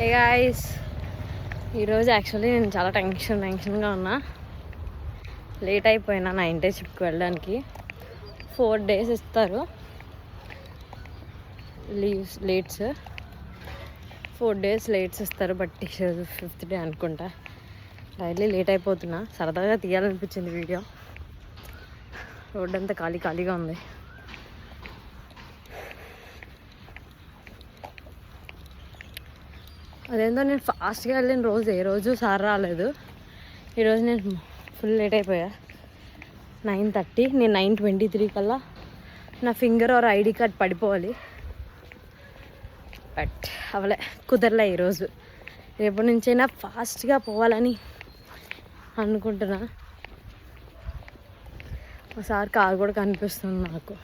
Hey guys, ఈరోజు actually నేను చాలా టెన్షన్గా ఉన్నా. లేట్ అయిపోయినా నా ఇంటర్న్షిప్కి వెళ్ళడానికి. 4 days ఇస్తారు లీవ్స్, లేట్స్. 4 days లేట్స్ ఇస్తారు. బట్ ఈరోజు 5th day అనుకుంటా. రైడ్లీ లేట్ అయిపోతున్నా. సరదాగా తీయాలనిపించింది వీడియో. రోడ్ అంతా ఖాళీగా ఉంది. అదేందో నేను ఫాస్ట్గా వెళ్ళిన రోజు ఏ రోజు సార్ రాలేదు. ఈరోజు నేను ఫుల్ లేట్ అయిపోయా. 9:30. నేను 9:23 కల్లా నా ఫింగర్ ఆర్ ఐడి కార్డ్ పడిపోవాలి. బట్ అవలే, కుదరలే ఈరోజు. రేపటి నుంచైనా ఫాస్ట్గా పోవాలని అనుకుంటున్నా. ఒకసారి కార్ కూడా కనిపిస్తుంది నాకు.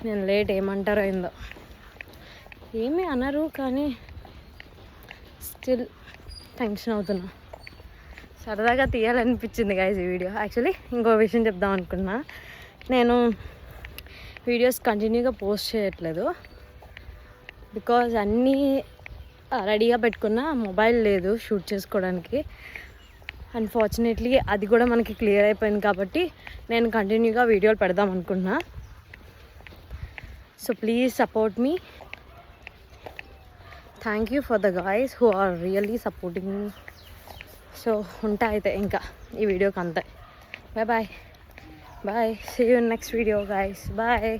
నేను లేట్ ఏమంటారో ఏందో. ఏమీ అనరు, కానీ స్టిల్ టెన్షన్ అవుతున్నా. సరదాగా తీయాలనిపించింది గైస్ ఈ వీడియో. యాక్చువల్లీ ఇంకో విషయం చెప్దాం అనుకున్నా. నేను వీడియోస్ కంటిన్యూగా పోస్ట్ చేయట్లేదు. బికాజ్ అన్నీ రెడీగా పెట్టుకున్న మొబైల్ లేదు షూట్ చేసుకోవడానికి. అన్ఫార్చునేట్లీ అది కూడా మనకి క్లియర్ అయిపోయింది కాబట్టి నేను కంటిన్యూగా వీడియోలు పెడదాం అనుకున్నా. So please support me. Thank you for the guys who are really supporting me. So ఉంటా అయితే ఇంకా ఈ వీడియోకి అంతే. Bye. See you in next video guys. Bye.